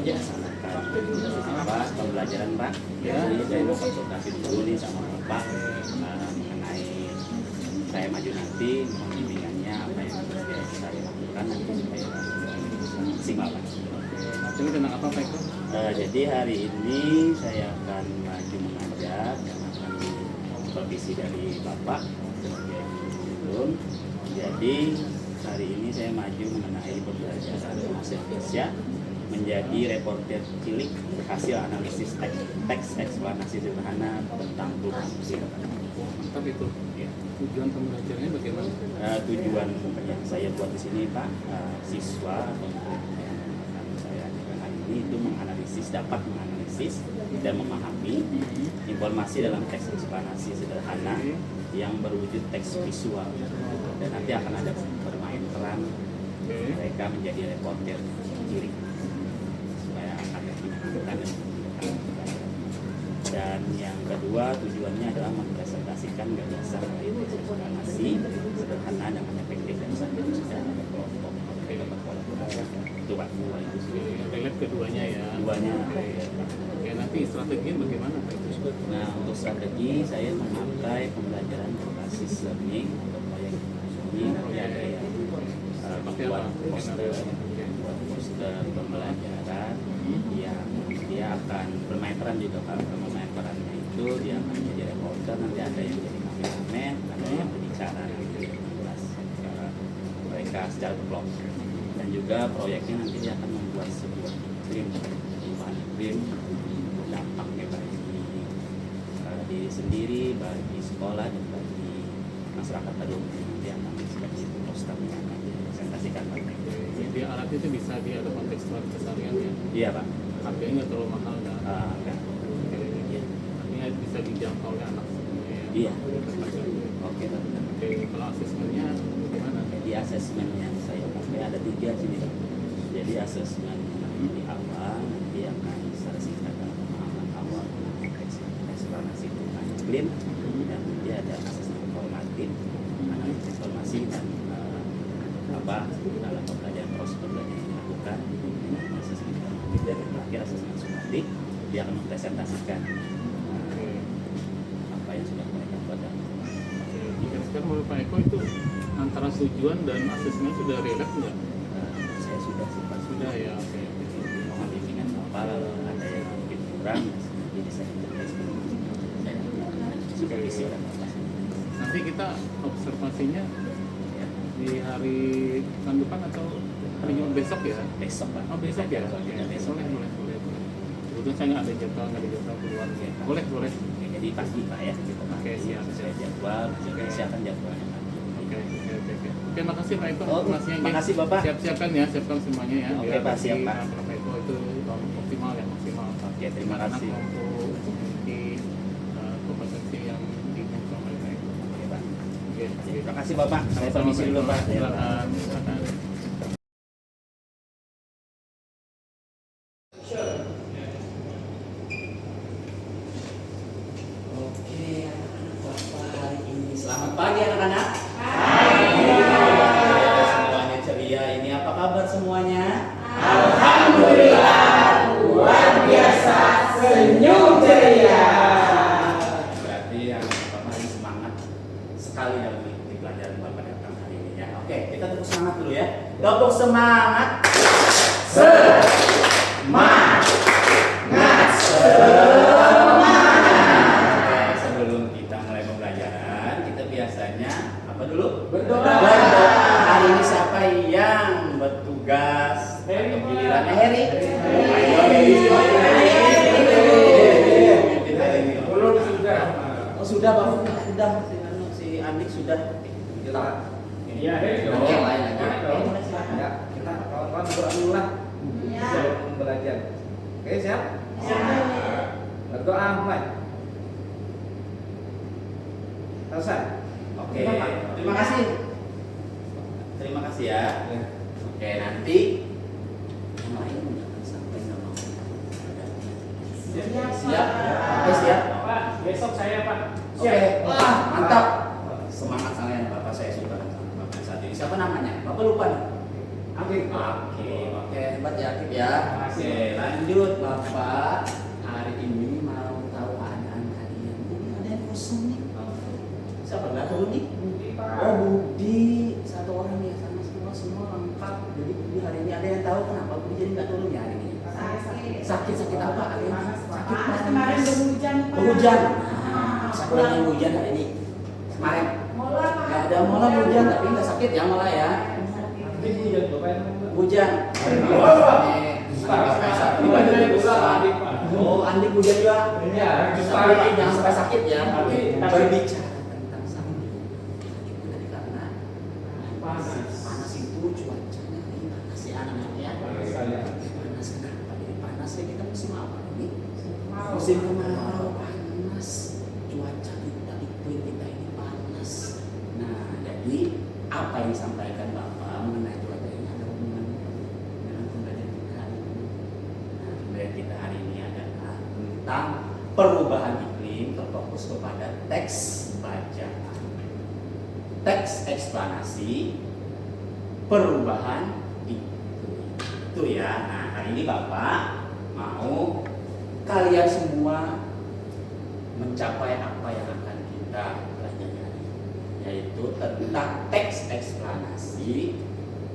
melaksanakan pembelajaran Pak. Jadi saya mau konsultasi dulu nih sama Bapak mengenai saya maju nanti, mohon bimbingannya apa yang harus saya lakukan nanti supaya maksimal Pak. Ini tentang apa Pak? Jadi hari ini saya akan maju mengajar dan akan supervisi dari Bapak sebagai guru. Jadi hari ini saya maju mengenai pembelajaran bahasa Indonesia menjadi reporter cilik hasil analisis teks eksplanasi sederhana tentang perubahan usia. Mantap itu. Ya. Tujuan pembelajarannya bagaimana? Tujuan yang saya buat di sini Pak, siswa yang saya ajarkan hari ini itu dapat menganalisis dan memahami informasi dalam teks eksplanasi sederhana yang berwujud teks visual, dan nanti akan ada bermain peran mereka menjadi reporter cilik supaya akan menyenangkan dan yang kedua tujuannya adalah mempresentasikan gagasan dari teks eksplanasi sederhana dengan efektif dan sambil secara berkelompok berkolaborasi. Itu Pak. Relate keduanya ya. Keduanya. Oke, nanti strateginya bagaimana Pak? Nah, untuk strategi saya memakai pembelajaran berbasis learning atau proyek ini nanti ada yang membuat poster pembelajaran yang dia akan bermain peran juga Pak. Bermain perannya itu dia akan menjadi reporter, nanti ada yang jadi kameramen, ada yang berbicara nanti mengulas mereka secara berkelompok, dan juga proyeknya nanti dia akan membuat sebuah film dampaknya bagi diri sendiri, bagi sekolah, dan bagi masyarakat pada umumnya. Nanti akan seperti itu poster yang akan dipresentasikan Pak. Jadi alat itu bisa ada kontekstual keseharian ya? Iya Pak. Harganya nggak terlalu mahal kan? Kan. Artinya bisa dijangkau oleh anak semuanya ya? Iya. Oke Pak. Oke, kalau asesmennya bagaimana? Di asesmen yang saya pakai ada 3 sini Pak. Jadi asesmen di awal nanti akan secara singkat pemahaman awal eksplanasi tentang iklim, dan dia ada asesmen formatif, analisis informasi dan dalam pembelajaran proses pembelajaran yang dilakukan, asesmen formatif, dan terakhir asesmen sumatif. Dia akan mempresentasikan apa yang sudah mereka buat. Jika sekarang menurut Pak Eko itu antara tujuan dan asesmen sudah relate nggak? Saya sudah sih Pak. Sudah ya. Oke. Mohon bimbingan Bapak, lalu ada yang mungkin kurang, jadi saya supervisi oleh Bapak. Nanti kita observasinya di hari pekan depan atau hari Jumat besok ya? Besok Pak. Oh besok ya? Oke, besok. Boleh. Kebetulan saya nggak ada jadwal keluar ya. Boleh. Oke, jadi pagi Pak ya. Oke, siap. Saya jadwal, juga siapkan jadwalnya Pak. Oke. Oke, makasih Pak Eko. Oh, makasih Bapak. Siapkan semuanya ya. Oke Pak, siap Pak. Pak Eko itu maksimal. Oke, terima kasih. Untuk memiliki kompetensi yang diinginkan oleh Pak Eko. Oke Pak. Oke. Terima kasih Bapak. Saya permisi dulu Pak. Silakan. Selamat pagi anak-anak. Semuanya ceria. Ini apa kabar semuanya? Alhamdulillah, luar biasa, senyum ceria. Berarti yang Bapak ini semangat sekali dalam mengikuti pelajaran Bapak datang hari ini ya. Oke, kita tepuk semangat dulu ya. Tepuk semangat. Semangat. Sebelum kita mulai pembelajaran, kita biasanya apa dulu? Berdoa. Hari ini siapa yang bertugas atau giliran Heri? Ayo Heri. Oh sudah Bapak, sudah si Andik sudah. Iya, Yang lain lagi. Ya, kita kawan-kawan berdoa dulu lah sebelum belajar. Oke, siap? Berdoa mulai. Selesai. Oke, terima kasih. Terima kasih ya. Oke, nanti yang lain jangan sampai nggak mau. Siap? Oke, siap. Pak, besok saya Pak. Oke, wah mantap. Semangat kalian Bapak, saya suka sama Bapak saat ini. Siapa namanya? Bapak lupa nih. Aktif. Oke, hebat ya Aktif ya. Oke, lanjut Bapak. Hari ini mau tahu keadaan kalian. Ada yang kosong nih. Siapa nggak tahu nih? Oh Budi, satu orang ya sama semua lengkap. Jadi Budi hari ini ada yang tahu kenapa Budi jadi nggak turun ya hari ini? Sakit apa? Ada yang sakit Panas kemarin berhujan. Hujan. Sekolah yang hujan hari ini. Kemarin nggak ada malah hujan tapi nggak sakit ya malah ya. Hujan. Oh, Andi hujan juga. Tapi jangan sampai sakit ya. Berbicara tentang sakit. Karena panas itu cuacanya panas ya anak-anak ya. Panas kenapa? Jadi panas ya kita musim apa ini? Musim kemarau panas. Cuaca kita iklim kita ini panas. Nah, jadi apa yang disampaikan Bapak mengenai cuaca ini ada hubungan dengan pembelajaran kita hari ini. Nah, pembelajaran kita hari ini adalah tentang perubahan iklim terfokus kepada teks bacaan, teks eksplanasi, perubahan iklim. Itu ya. Nah, hari ini Bapak mau kalian semua mencapai apa yang akan kita pelajari hari ini, yaitu tentang teks eksplanasi.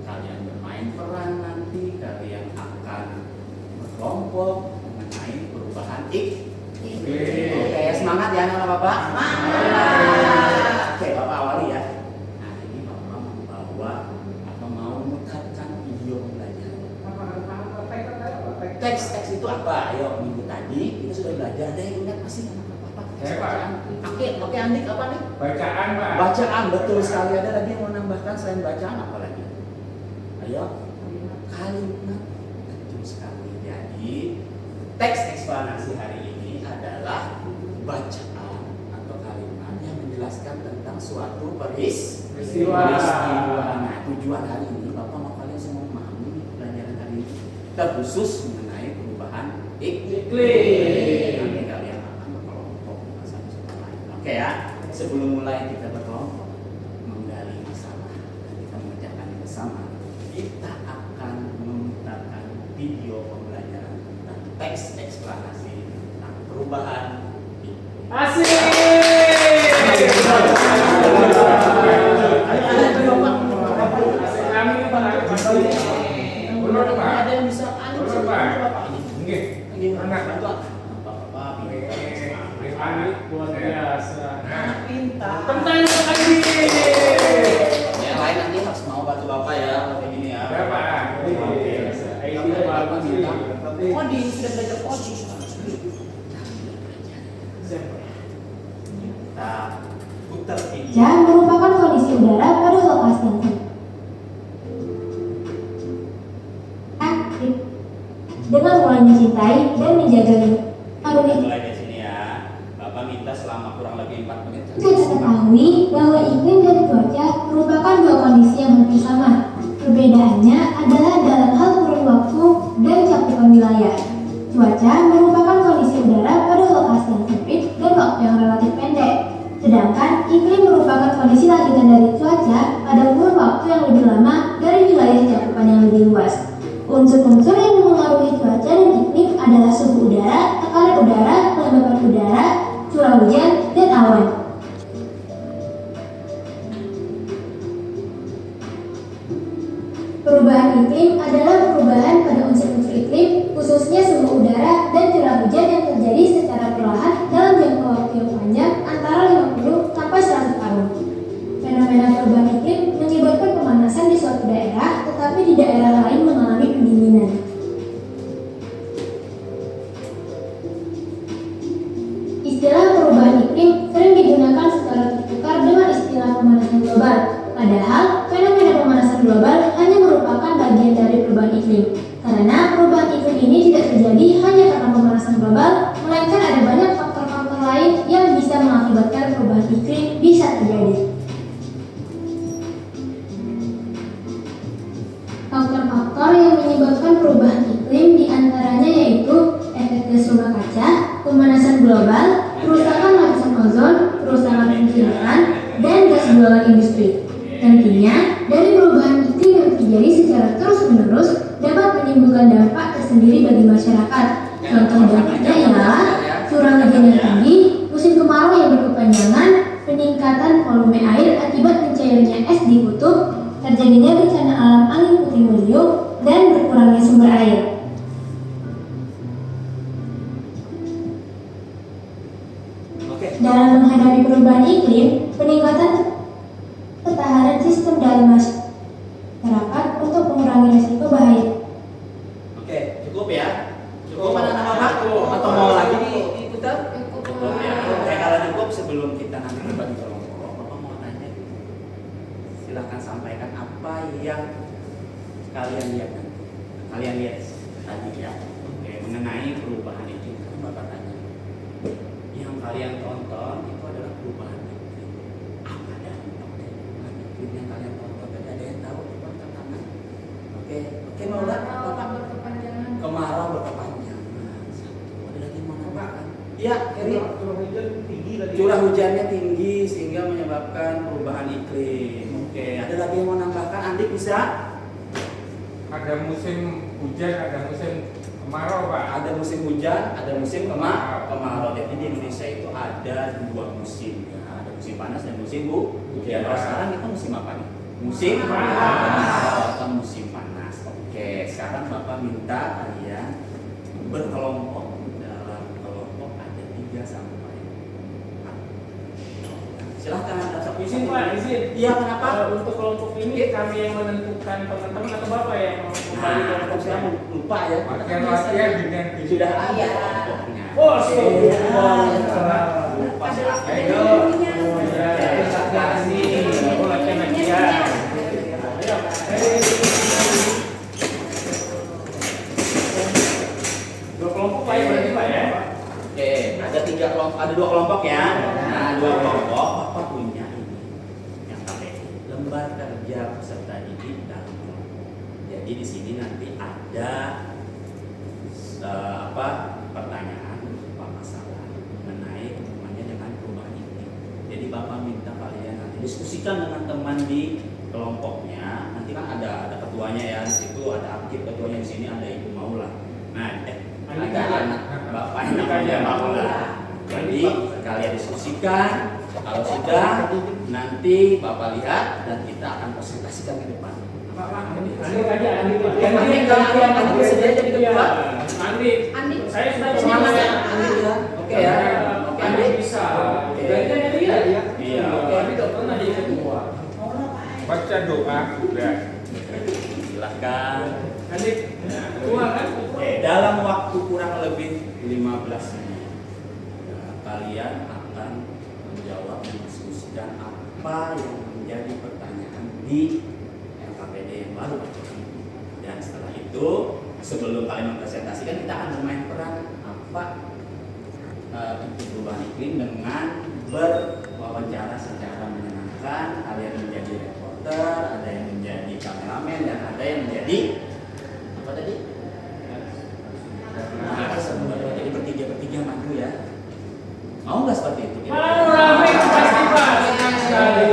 Kalian bermain peran nanti, kalian akan berkelompok mengenai perubahan iklim. Oke, semangat ya anak-anak Bapak. Oke, Bapak awali ya. Nah, ini Bapak membawa atau mau memutarkan video pembelajaran. Teks itu apa? Ayo, minggu tadi kita sudah belajar. Ada yang ingat masih anak-anak Bapak? Bacaan. Oke, Andik apa nih? Bacaan, Pak. Bacaan, betul sekali. Ada lagi yang mau nambahkan selain bacaan apa lagi? Ayo, kalimat. Betul sekali. Jadi teks eksplanasi hari ini adalah bacaan atau kalimat yang menjelaskan tentang suatu peristiwa. Nah, tujuan hari ini Bapak mau kalian semua memahami pelajaran hari ini terkhusus mengenai perubahan iklim. Nanti kalian akan berkelompok satu sama lain. Oke ya. Sebelum mulai kita berkelompok menggali masalah dan kita mengerjakan bersama, kita akan memutarkan video pembelajaran tentang teks eksplanasi tentang perubahan iklim. Asik. Ada yang bisa Luar biasa. Pintar. Tentang lagi. yang lain nanti harus mau bantu Bapak ya, kayak gini ya. Berapa? Ini bagus sih. Coding sudah belajar coding. Kita putar video. Hujan merupakan kondisi udara pada lokasi yang sama. Aktif dengan mulai mencintai dan menjaga lingkungan. Mulai dari sini ya. Bapak minta selama kurang lebih 4 menit. Kita ketahui bahwa iklim dan cuaca merupakan dua kondisi yang hampir sama. Perbedaannya adalah dalam hal kurun waktu dan cakupan wilayah. Cuaca merupakan kondisi udara pada lokasi yang sempit dan waktu yang relatif pendek. Sedangkan iklim merupakan kondisi lanjutan dari cuaca pada kurun waktu yang lebih lama dari wilayah cakupan yang lebih luas. Unsur-unsur yang mempengaruhi cuaca dan iklim adalah suhu udara, tekanan udara, kelembapan udara, curah hujan, dan awan. Perubahan iklim adalah perubahan pada unsur-unsur iklim, khususnya suhu udara dan curah hujan yang terjadi secara perlahan dalam jangka waktu yang panjang antara 50 sampai 100 tahun. Fenomena perubahan iklim menyebabkan pemanasan di suatu daerah, tetapi di daerah lain mengalami pendinginan. Istilah perubahan iklim sering digunakan secara tertukar dengan istilah pemanasan global. Padahal, fenomena pemanasan global hanya merupakan bagian dari perubahan iklim. Karena perubahan iklim ini tidak terjadi hanya karena pemanasan global, melainkan ada banyak faktor-faktor lain yang bisa mengakibatkan perubahan iklim bisa terjadi. Faktor-faktor yang menyebabkan perubahan iklim diantaranya yaitu efek gas rumah kaca, pemanasan global, kerusakan lapisan ozon, kerusakan pencernaan, dan gas buangan industri. Nantinya, dari perubahan iklim yang terjadi terjadi secara terus-menerus dapat menimbulkan dampak tersendiri bagi masyarakat. Contoh dampaknya ialah curah hujan yang tinggi, musim kemarau yang berkepanjangan, peningkatan volume air akibat mencairnya es di kutub, terjadinya bencana alam angin puting beliung, dan berkurangnya sumber air. Dalam menghadapi perubahan iklim, peningkatan ketahanan sistem dalam masyarakat untuk mengurangi resiko bahaya. Oke, cukup ya. Cukup mana Bapak? Atau mau lagi diputar? Cukup ya. Oke, kalau cukup sebelum kita nanti berbagi kelompok, Bapak mau tanya. Silahkan sampaikan apa yang kalian lihat nanti. Kalian lihat tadi ya. Oke, mengenai perubahan iklim. Bapak tanya. Yang kalian tonton itu adalah perubahan iklim. Apa dampak dari perubahan iklim yang kalian tonton? Tadi ada yang tahu? Coba angkat tangan. Oke, mau lah Bapak. Kemarau berkepanjangan. Satu. Ada lagi mau nambahkan? Iya, Heri. Curah hujannya tinggi sehingga menyebabkan perubahan iklim. Oke, ada lagi yang mau nambahkan? Andi bisa? Ada musim hujan, ada musim kemarau, Pak. Ada musim hujan, ada musim kemarau. Jadi di Indonesia itu ada 2 musim. Ya. Ada musim panas dan musim hujan. Kalau sekarang kita musim apa nih? Musim kemarau atau musim panas. Oke, sekarang Bapak minta kalian berkelompok. Dalam kelompok ada 3 sampai 4. Silahkan Izin Pak, izin. Iya, kenapa? Untuk kelompok ini kami yang menentukan teman-teman atau Bapak yang membagi kelompok saya kami? lupa ya. Latihan dengan Sudah ada kelompoknya. Oh, Oke. Lupa saya. Ayo. Dua kelompok Pak ya berarti Pak ya? Oke, ada 3 kelompok, ada 2 kelompok ya. Nah, 2 kelompok Bapak punya ini yang KPI, lembar kerja peserta didik dalam kelompok. Jadi di sini nanti ada pertanyaan berupa masalah mengenai hubungannya dengan perubahan iklim. Jadi Bapak minta kalian nanti diskusikan dengan teman di kelompoknya. Nanti kan ada ketuanya ya, di situ ada aktif ketuanya, di sini ada Ibu Maula. Nah, ada anak Bapak yang namanya Maula. Jadi kalian diskusikan. Kalau sudah, nanti Bapak lihat dan kita akan presentasikan ke depan. Andi Sedia jadi ketua. Andi, saya sudah Semangat ya, Andi ya. Oke ya. Oke, Andi bisa. Dari dia ya. Iya. Andi tidak pernah jadi ketua. Baca doa sudah. Silahkan. Andi, ketua kan? Dalam waktu kurang lebih 15 menit, kalian akan menjawab dan diskusikan apa yang menjadi pertanyaan di LKPD yang baru. Dan setelah itu, sebelum kalian mempresentasikan, kita akan bermain peran apa itu perubahan iklim dengan berwawancara secara menyenangkan. Ada yang menjadi reporter, ada yang menjadi kameramen, dan ada yang menjadi apa tadi? Jadi bertiga maju ya. Mau nggak seperti itu? Mau ramai pasti Pak.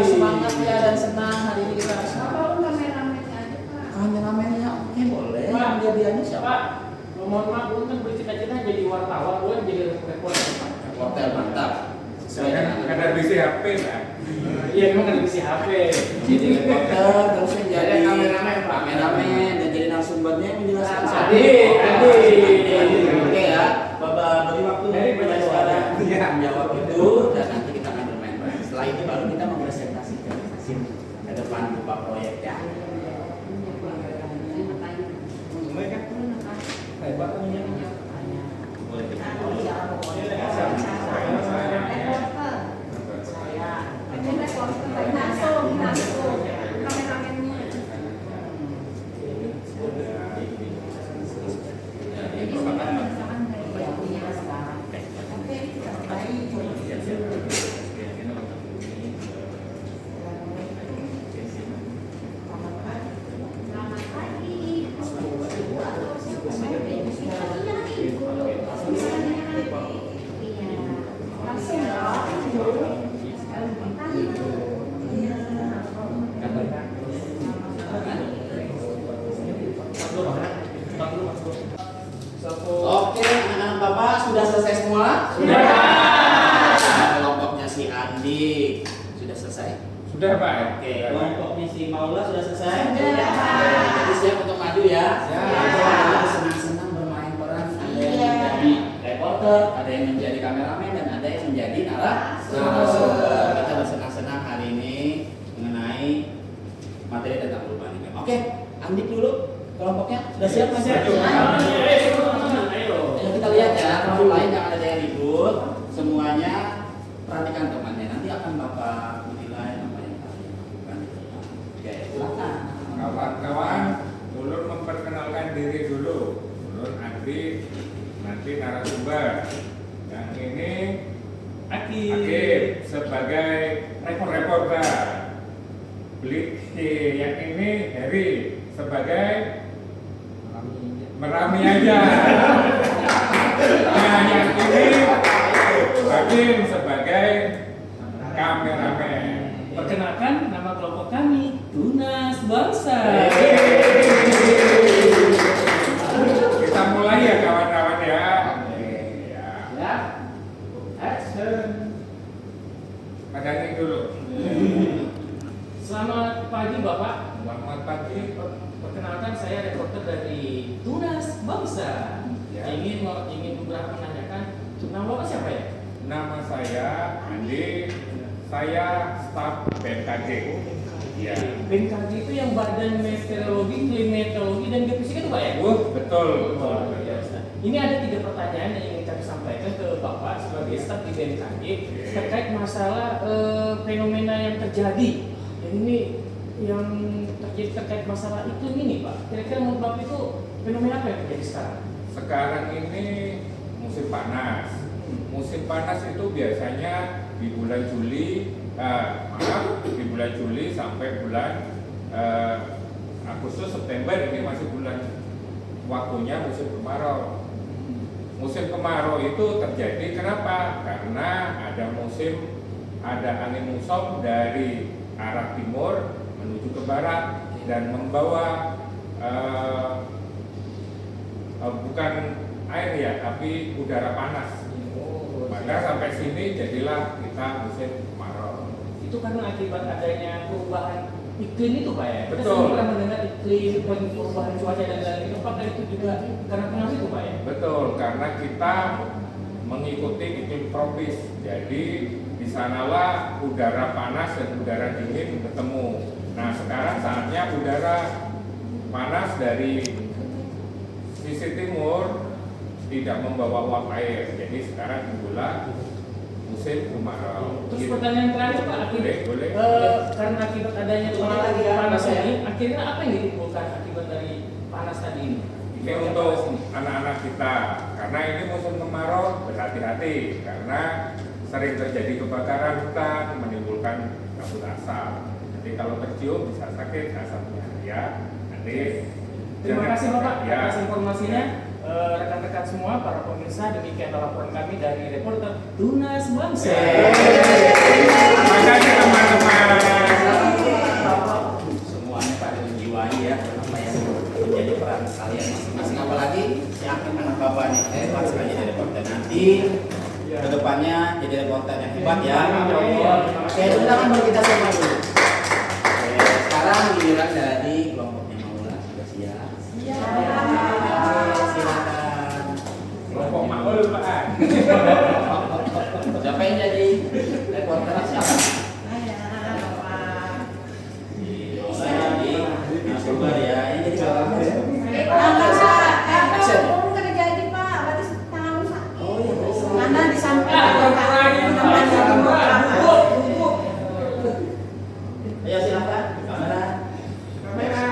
Semangat ya dan senang hari ini kita harus. Kameramennya aja Pak. Kameramennya oke boleh. Pak, Dia siapa? Pak, mohon maaf, kan bercita-cita jadi wartawan, bukan jadi reporter Pak. Hotel mantap. Sesuai dengan Karena bisa HP Pak. Iya memang kan bisa HP. jadi reporter terus menjadi kameramen dan jadi narasumbernya yang menjelaskan. Adi. Oke ya. Bagi waktu Dari mulai banyak sekarang suara. menjawab itu dan nanti kita akan bermain. Setelah itu baru kita mempresentasikan hasil ke depan berupa proyek ya. sudah selesai semua? Sudah. Kelompoknya si Andi sudah selesai? Sudah Pak. Oke, kelompoknya si Maula sudah selesai? Sudah. Jadi siap untuk maju ya? Siap. Senang-senang bermain peran. Ada yang menjadi reporter, ada yang menjadi kameramen, dan ada yang menjadi narasumber. Kita bersenang-senang hari ini mengenai materi tentang perubahan iklim. Oke, Andi dulu kelompoknya sudah siap Mas ya? Ayo. Ayo kita lihat ya, kelompok lain jangan ada yang ribut. Semuanya perhatikan temannya. Nanti akan Bapak menilai apa yang kalian lakukan. Oke, silakan. Kawan-kawan, ulun memperkenalkan diri dulu. Ulun Andi, nanti narasumber. Yang ini Akib sebagai reporter. Yang ini Heri sebagai merami aja. Nah, yang ini Hakim sebagai kameramen. Perkenalkan, nama kelompok kami Tunas Bangsa. Kita mulai ya kawan-kawan ya. Ya. Ya. Action. Padani dulu. Selamat pagi Bapak. Selamat pagi. Perkenalkan, saya reporter dari Tunas Bangsa. Ya. Ingin beberapa menanyakan, nama Bapak siapa ya? Nama saya Andi. Saya staf BMKG. Ya. BMKG itu yang Badan Meteorologi, Klimatologi, dan Geofisika itu Pak ya? Betul. Luar biasa. Ini ada 3 pertanyaan yang ingin kami sampaikan ke Bapak sebagai staf di BMKG terkait masalah fenomena yang terjadi. Ini yang terjadi terkait masalah iklim ini Pak. Kira-kira menurut Bapak itu fenomena apa yang terjadi sekarang? Sekarang ini musim panas. Musim panas itu biasanya di bulan Juli, di bulan Juli sampai bulan Agustus, September, ini masih bulan waktunya musim kemarau. Musim kemarau itu terjadi kenapa? Karena ada angin muson dari arah timur menuju ke barat dan membawa bukan air ya, tapi udara panas. Maka sampai sini jadilah kita musim kemarau. Itu karena akibat adanya perubahan iklim itu Pak ya? Kita Betul. sering pernah mendengar iklim, perubahan cuaca dan lain-lain itu. Apakah itu juga karena pengaruh itu Pak ya? Betul, karena kita mengikuti iklim tropis. Jadi di sanalah udara panas dan udara dingin bertemu. Nah, sekarang saatnya udara panas dari sisi timur tidak membawa uap air. Jadi sekarang dimulai musim kemarau. Terus pertanyaan terakhir Pak, Boleh. karena akibat adanya panas ini, akhirnya apa yang ditimbulkan akibat dari panas tadi ini? Ini untuk anak-anak kita, karena ini musim kemarau, berhati-hati karena sering terjadi kebakaran hutan, menimbulkan kabut asap. Jadi kalau tercium bisa sakit asapnya, ya. Nanti Terima kasih Bapak ya. atas informasinya. Rekan-rekan semua, para pemirsa, demikian laporan kami dari reporter Tunas Bangsa. Terima kasih teman-teman. Semuanya pada menjiwai ya apa yang menjadi peran kalian masing-masing, apalagi si Akim anak Bapak nih hebat sekali jadi reporter. Nanti kedepannya jadi reporter yang hebat ya. Oke, tepuk tangan buat kita semua dulu. Oke, sekarang giliran dari kelompoknya Maula sudah siap. Silakan. Kelompok Maul Pak. Siapa yang jadi reporter siapa? Saya jadi narasumber ya. Ini jadi bapak. Oh iya. Ayo silakan. Kamera.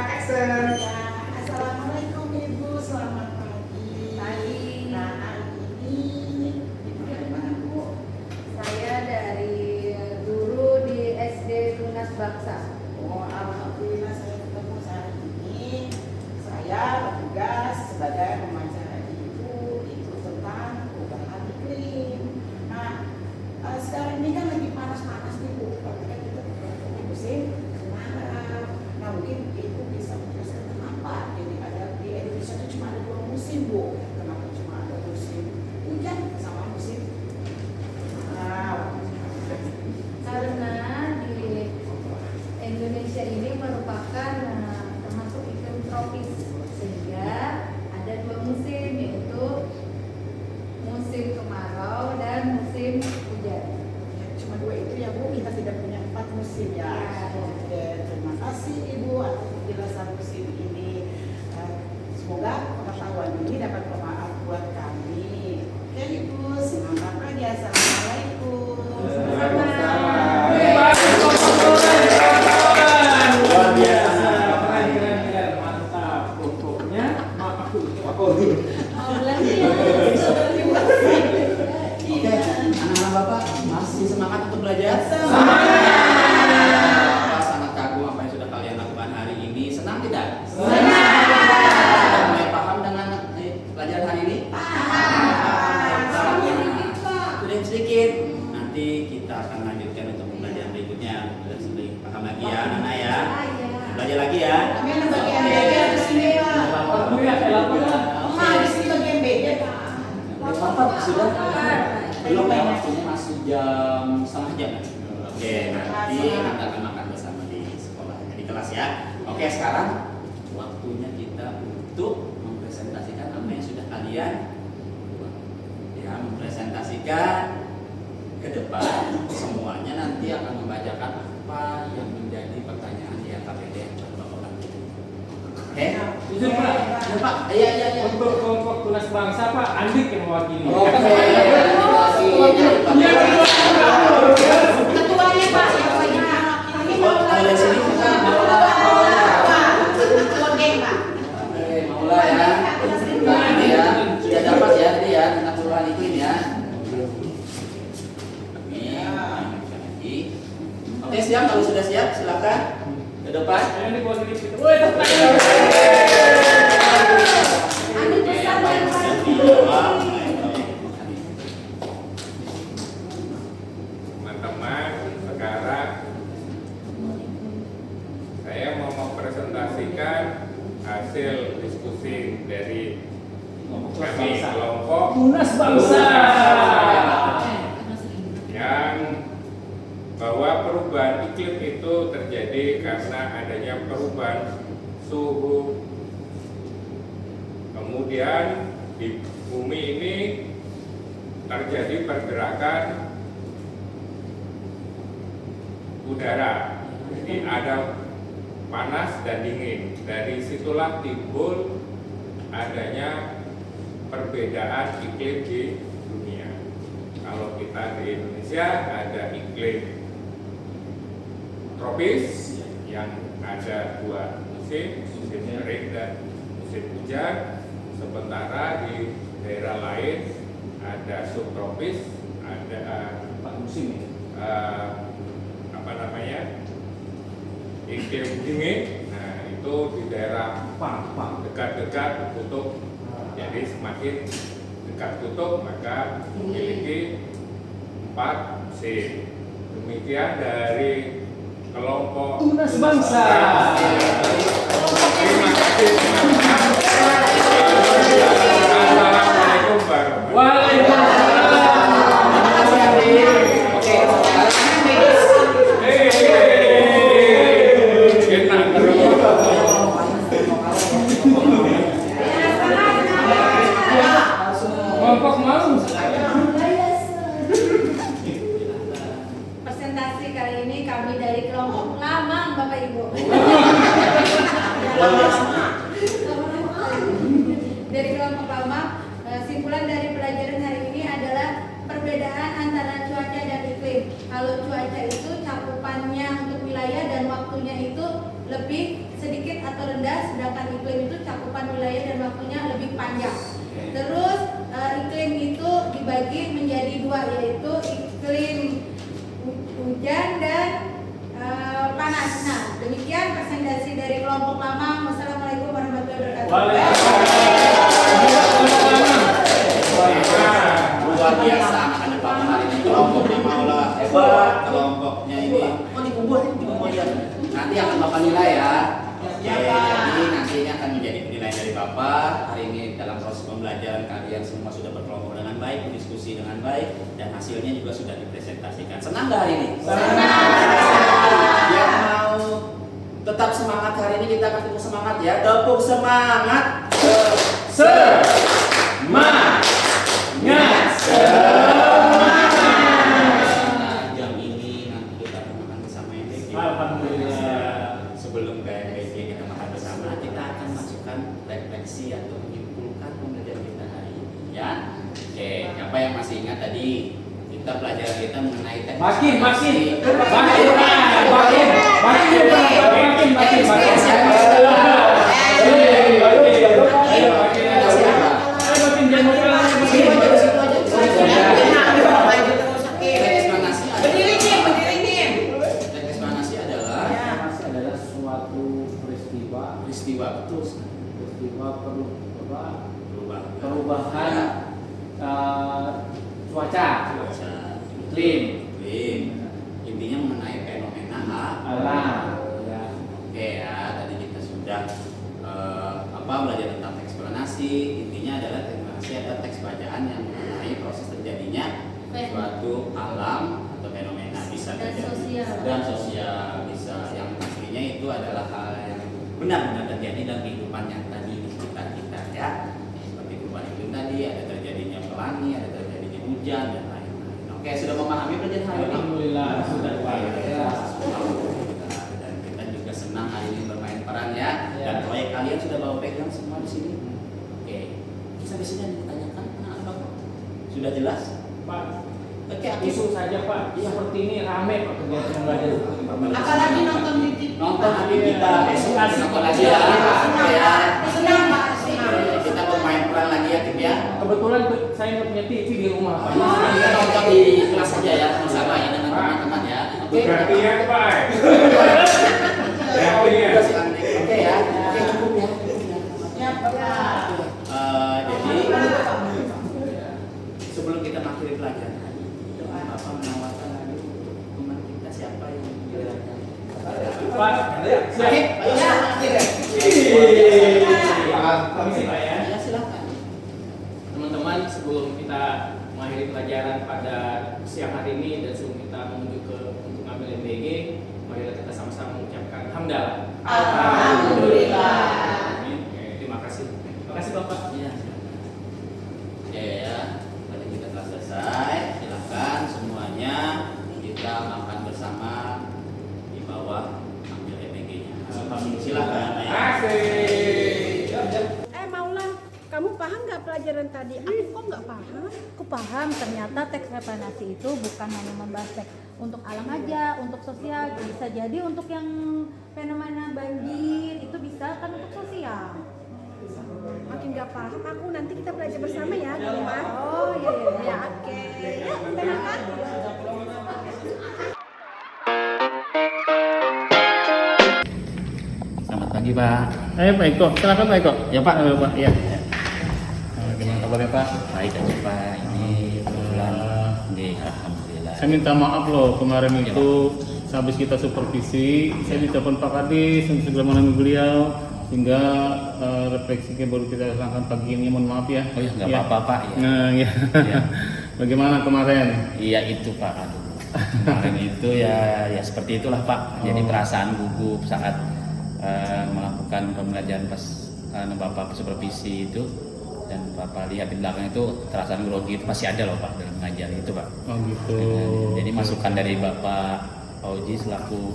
Assalamualaikum Ibu, selamat pagi. Nah, hari ini sedikit. Nanti kita akan lanjutkan untuk pembelajaran berikutnya. Sudah lebih paham lagi ya, Nana ya. Belajar lagi ya. Kami ada bagian beda di sini, Pak. Aku ya lapor lah. Di sini bagian beda, Pak. Bapak sudah belum ya, waktunya masih jam setengah jam. Oke, nanti kita akan makan bersama di sekolah, di kelas ya. Oke, sekarang waktunya kita untuk mempresentasikan apa yang sudah kalian buat. Ya, mempresentasikan ke depan. Semuanya nanti akan membacakan apa yang menjadi pertanyaan di KPD yang Bapak bantu. Oke? Jujur Pak. Ya, Pak. Iya. Untuk kelompok tunas bangsa Pak, Andik yang mewakili. Oke. Ketuanya, Pak, yang banyak. Kami mau Dari sini kita ketua geng, Pak. Oke, Maula ya. Nah, ini ya, sudah dapat ya tadi ya tentang perubahan iklim ya. Lagi. Oke, siap. Kalau sudah siap, silakan ke depan. Ini positif gitu. Woi, tepuk tangan. Anu besar dan Pak. Teman-teman, sekarang saya mau mempresentasikan hasil diskusi dari kami kelompok Tunas bangsa. yang bahwa perubahan iklim itu terjadi karena adanya perubahan suhu. Kemudian di bumi ini terjadi pergerakan udara, jadi ada panas dan dingin. Dari situlah timbul adanya perbedaan iklim di dunia. Kalau kita di Indonesia ada iklim tropis yang ada 2 musim, musim kering dan musim hujan. Sementara di daerah lain ada subtropis, ada 4 musim ya. iklim dingin. Nah, itu di daerah dekat-dekat kutub. Jadi semakin dekat kutub maka memiliki 4 musim. Demikian dari kelompok Tunas bangsa. Terima kasih teman-teman. Assalamualaikum warahmatullahi Waalaikumsalam. Oke, enak terus. Kelompok mau. Presentasi kali ini kami dari kelompok Lamang, Bapak Ibu. Dari kelompok Lamang, simpulan dari pelajaran hari ini adalah perbedaan antara cuaca dan iklim. Kalau cuaca itu cakupannya untuk wilayah dan waktunya itu lebih sedikit atau rendah, sedangkan iklim itu cakupan wilayah dan waktunya lebih panjang. Terus iklim itu dibagi menjadi 2, yaitu iklim hujan dan panas. Nah, demikian presentasi dari kelompok Lamang. Wassalamualaikum warahmatullahi wabarakatuh. luar biasa anak-anak Bapak hari ini. Kelompoknya Maula hebat, kelompoknya ini. Oh, dikumpul dia. Nanti akan Bapak nilai ya. Oke, jadi nanti ini akan menjadi penilaian dari Bapak. Hari ini dalam proses pembelajaran kalian semua sudah berkelompok dengan baik, berdiskusi dengan baik, dan hasilnya juga sudah dipresentasikan. Senang nggak hari ini? Yang mau tetap semangat hari ini kita akan tepuk semangat ya. Tepuk semangat. Nah, jam ini nanti kita akan makan bersama MBG. Alhamdulillah. Sebelum ke MBG kita makan bersama, kita akan masukkan refleksi atau menyimpulkan pembelajaran kita hari ini ya. Oke, siapa yang masih ingat tadi kita pelajaran kita mengenai teknik adalah suatu peristiwa perubahan cuaca. Iklim. Intinya mengenai fenomena alam. Ya. Oke ya, tadi kita sudah belajar tentang teks planasi. Intinya adalah teks planasi ada teks bacaan yang mengenai proses terjadinya suatu alam atau fenomena bisa Dan terjadi sosial. dan sosial bisa yang pastinya itu adalah hal yang benar-benar terjadi dalam kehidupan yang tadi di sekitar kita ya. Seperti perubahan iklim tadi, ada terjadinya pelangi, ada terjadinya hujan dan lain-lain. Oke, sudah memahami pelajaran hari ini? Alhamdulillah sudah Pak. Ya, dan kita juga senang hari ini bermain peran ya. Ya. Dan proyek kalian sudah bawa pegang semua di sini. Oke, sampai sini ada ditanyakan anak-anak Bapak? Sudah jelas? Pak, Oke, itu saja Pak. Seperti ini rame Pak kegiatan belajar informasi. Apalagi nonton di TV. Nonton hari kita besok Asik. nonton lagi ya. Oke ya. Senang Pak. Kita bermain peran lagi ya, Tip ya. Kebetulan saya nggak punya TV di rumah Pak. Kita nonton di kelas saja ya, sama-sama ya dengan teman-teman ya. Oke. Gantian Pak. Gantian. Oke ya. Oke, cukup ya. Ya, Pak. Jadi sebelum kita mengakhiri pelajaran hari ini, Bapak menawarkan lagi teman kita siapa yang kira-kira. Pak, siap. Permisi Pak ya. Ya silakan. Teman-teman, sebelum kita mengakhiri pelajaran pada siang hari ini dan sebelum kita menuju ke untuk ambil MBG, marilah kita sama-sama mengucapkan hamdalah. Alhamdulillah. Amin. Terima kasih. Terima kasih Bapak. Ya. Oke ya. Tadi kita telah selesai. Silakan semuanya kita makan bersama di bawah ambil EPG-nya. Silakan. Asik. Maula, kamu paham nggak pelajaran tadi? Aku kok nggak paham? Aku paham, ternyata teks planasi itu bukan hanya membahas teks untuk alam aja, untuk sosial, bisa jadi untuk yang fenomena banjir itu bisa kan untuk sosial. Makin nggak paham aku, nanti kita belajar bersama ya di rumah. Oh iya iya. Ya, oke. Ya, kita makan. Selamat pagi Pak. Pak Eko, silakan Pak Eko. Ya Pak. Halo Pak. Ya. Gimana kabarnya Pak? Baik aja Pak. Ini kebetulan. Alhamdulillah. Saya minta maaf loh kemarin itu habis kita supervisi, saya ditelepon Pak Kadis untuk segera menemui beliau sehingga refleksinya baru kita lakukan pagi ini. Mohon maaf ya. Oh ya nggak apa-apa Pak. Ya. Nah, ya. Ya. Bagaimana kemarin? Iya itu Pak. Aduh. Kemarin itu ya seperti itulah Pak. Jadi perasaan gugup saat melakukan pembelajaran pas Bapak supervisi itu dan Bapak lihat di belakang itu perasaan grogi itu masih ada loh Pak dalam mengajar itu Pak. Oh gitu. Jadi masukan dari Bapak Oji selaku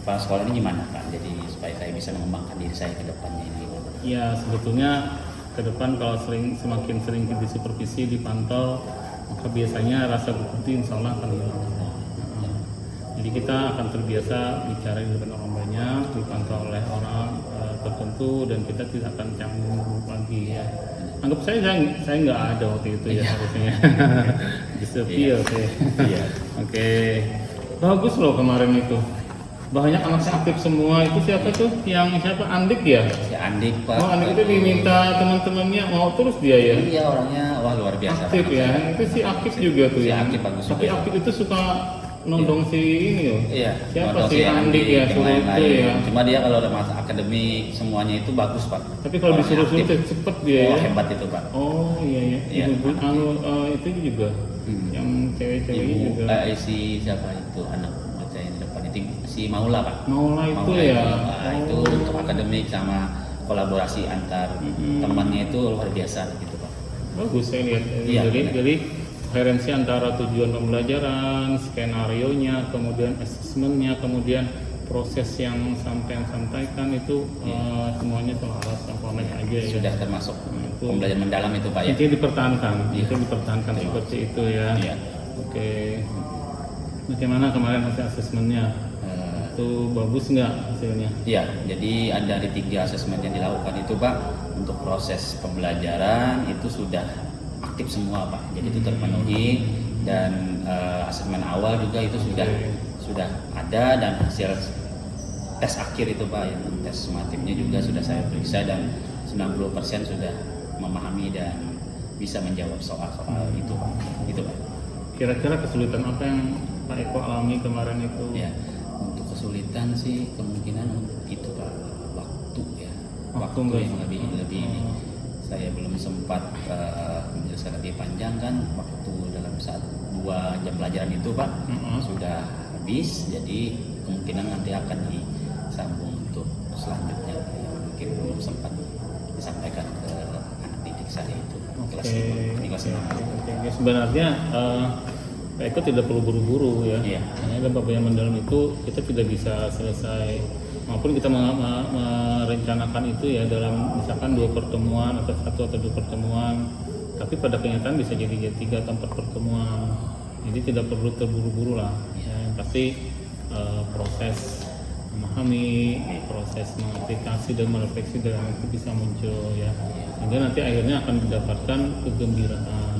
kepala sekolah ini gimana Pak? Jadi supaya saya bisa mengembangkan diri saya ke depannya ini gimana? Ya sebetulnya ke depan kalau semakin sering kita supervisi dipantau maka biasanya rasa gugup itu insya Allah akan hilang. Jadi kita akan terbiasa bicara di depan orang banyak, dipantau oleh orang tertentu dan kita tidak akan canggung lagi ya. Anggap saya nggak ada waktu itu ya harusnya. Disappear oke. Iya. Oke. Bagus loh kemarin itu. Banyak anak aktif semua. Itu siapa tuh? Yang siapa? Andik ya? Si Andik Pak. Oh, Andik itu diminta teman-temannya mau terus dia ya? Iya orangnya wah luar biasa. Aktif Pak. ya. Itu si aktif juga tuh Si ya. Aktif bagus Tapi juga. aktif itu suka nondong si ini loh. Iya. Siapa nodong si Andik ya? yang Suruh itu lain-lain. ya. Cuma dia kalau ada masa akademik semuanya itu bagus Pak. Tapi kalau Orangnya disuruh-suruh aktif. cepet dia Oh ya. hebat itu Pak. Oh iya ya. Iya. Ibu itu juga. Yang cewek-ceweknya juga. Ibu si siapa itu anak saya yang di depan itu si Maula Pak. Maula itu Maula ya. Nah, itu untuk akademik sama kolaborasi antar temannya itu luar biasa gitu Pak. Bagus saya lihat. Iya, Jadi benar. jadi koherensi antara tujuan pembelajaran, skenario-nya, kemudian asesmennya, kemudian proses yang sampai sampaikan itu semuanya selaras sempurna aja ya. Sudah termasuk Itu. pembelajaran mendalam itu Pak ya. Intinya dipertahankan, Iya. itu dipertahankan seperti itu ya. Iya. Oke. Bagaimana kemarin hasil asesmennya? Itu bagus nggak hasilnya? Iya, jadi ada di 3 asesmen yang dilakukan itu Pak. Untuk proses pembelajaran itu sudah aktif semua Pak. Jadi itu terpenuhi dan asesmen awal juga itu sudah ada dan hasil tes akhir itu Pak yang tes sumatifnya juga sudah saya periksa dan 90% sudah memahami dan bisa menjawab soal-soal itu Pak. Itu Pak. Kira-kira kesulitan apa yang Pak Eko alami kemarin itu? Ya, untuk kesulitan sih kemungkinan itu Pak, waktu ya. Waktu Yang lebih ini. Saya belum sempat menjelaskan lebih panjang kan, waktu dalam 2 jam pelajaran itu Pak sudah habis, jadi kemungkinan nanti akan disambung untuk selanjutnya yang mungkin belum sempat disampaikan ke anak didik saya itu kelas 5, kelas 6. Oke. Sebenarnya Pak Eko tidak perlu buru-buru ya. Iya. Karena bab yang mendalam itu kita tidak bisa selesai, maupun kita merencanakan itu ya dalam misalkan 2 pertemuan atau 1 atau 2 pertemuan, tapi pada kenyataan bisa jadi 3 atau 4 pertemuan. Jadi tidak perlu terburu-buru lah. Ya, yang pasti proses memahami, proses mengaplikasi dan merefleksi dalam itu bisa muncul ya. Sehingga nanti akhirnya akan mendapatkan kegembiraan,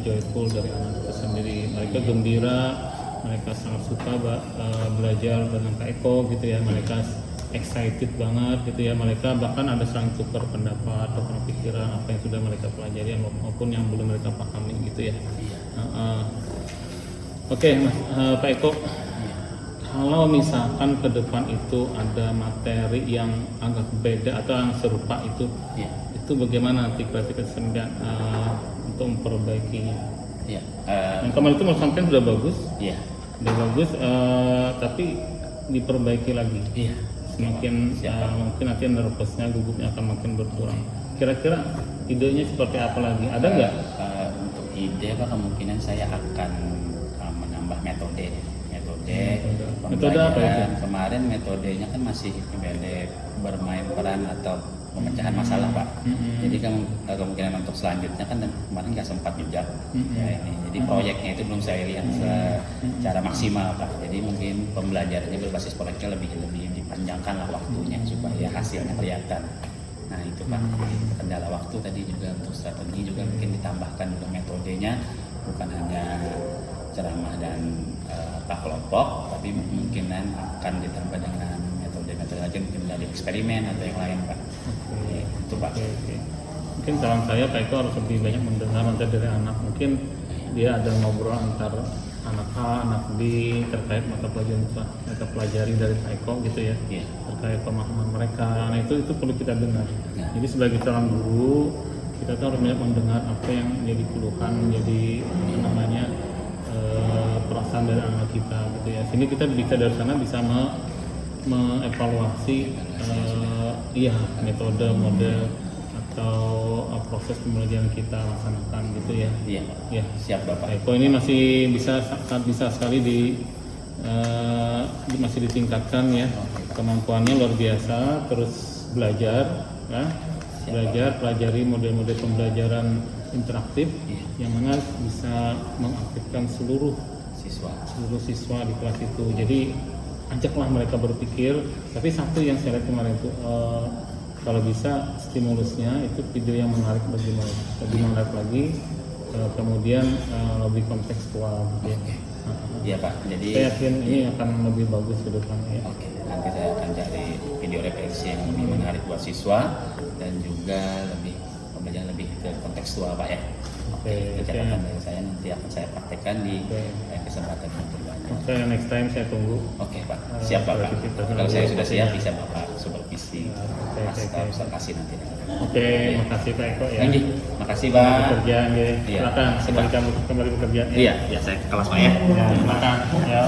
joyful dari anak itu sendiri. Mereka gembira, mereka sangat suka belajar dengan Pak Eko gitu ya. Mereka excited banget gitu ya. Mereka bahkan ada saling tukar pendapat atau pikiran apa yang sudah mereka pelajari maupun yang belum mereka pahami gitu ya. Oke, Mas Pak Eko, kalau misalkan ke depan itu ada materi yang agak beda atau yang serupa itu bagaimana nanti klasifikasinya untuk memperbaikinya? Yang kemarin itu mau sampaikan sudah bagus, sudah bagus, tapi diperbaiki lagi. Semakin mungkin nanti nervousnya, gugupnya akan makin berkurang. Kira-kira idenya seperti apa lagi? Ada nggak? Untuk ide Pak, kemungkinan saya akan menambah metode apa itu? Kemarin metodenya kan masih metode bermain peran atau pemecahan masalah Pak. Jadi kemungkinan untuk selanjutnya kan kemarin nggak sempat juga ya, ini. Jadi proyeknya itu belum saya lihat secara maksimal Pak. Jadi mungkin pembelajarannya berbasis proyeknya lebih dipanjangkan lah waktunya supaya hasilnya kelihatan. Nah itu Pak, kendala waktu tadi juga untuk strategi juga mungkin ditambahkan juga metodenya, bukan hanya ceramah dan kelompok, tapi kemungkinan akan ditambah dengan metode-metode lagi, mungkin dari eksperimen atau yang lain Pak. Itu Pak. Mungkin saran saya Pak Eko harus lebih banyak mendengar nanti dari anak. Mungkin dia ada ngobrol antar anak A, anak B terkait mata pelajaran mereka pelajari dari Pak Eko gitu ya, terkait pemahaman mereka. Nah itu perlu kita dengar. Jadi sebagai seorang guru kita tuh harus banyak mendengar apa yang menjadi keluhan, menjadi perasaan dari anak kita gitu ya. Sehingga kita bisa dari sana bisa mengevaluasi metode, model atau proses pembelajaran kita laksanakan gitu ya. Iya. Siap Bapak. Eko ini masih sangat bisa sekali masih ditingkatkan ya. Kemampuannya luar biasa, terus belajar ya. Pelajari model-model pembelajaran interaktif yang mana bisa mengaktifkan seluruh siswa di kelas itu. Jadi ajaklah mereka berpikir. Tapi satu yang saya lihat kemarin itu kalau bisa stimulusnya itu video yang menarik bagi mereka, lebih menarik lagi, kemudian lebih kontekstual gitu ya. Iya Pak, jadi saya yakin ini akan lebih bagus ke depannya ya. Oke, nanti saya akan cari video refleksi yang lebih menarik buat siswa dan juga pembelajaran lebih ke kontekstual Pak ya. Catatan dari saya nanti akan saya praktekkan di kesempatan berikutnya. Oke, next time saya tunggu. Oke Pak, siap Pak. Kalau saya sudah siap bisa Bapak supervisi observasi nanti. Oke, makasih Pak Eko ya. Makasih Pak. Pekerjaan ya. Silakan kembali bekerja. Iya, saya ke kelas Pak ya. Silakan. Ya.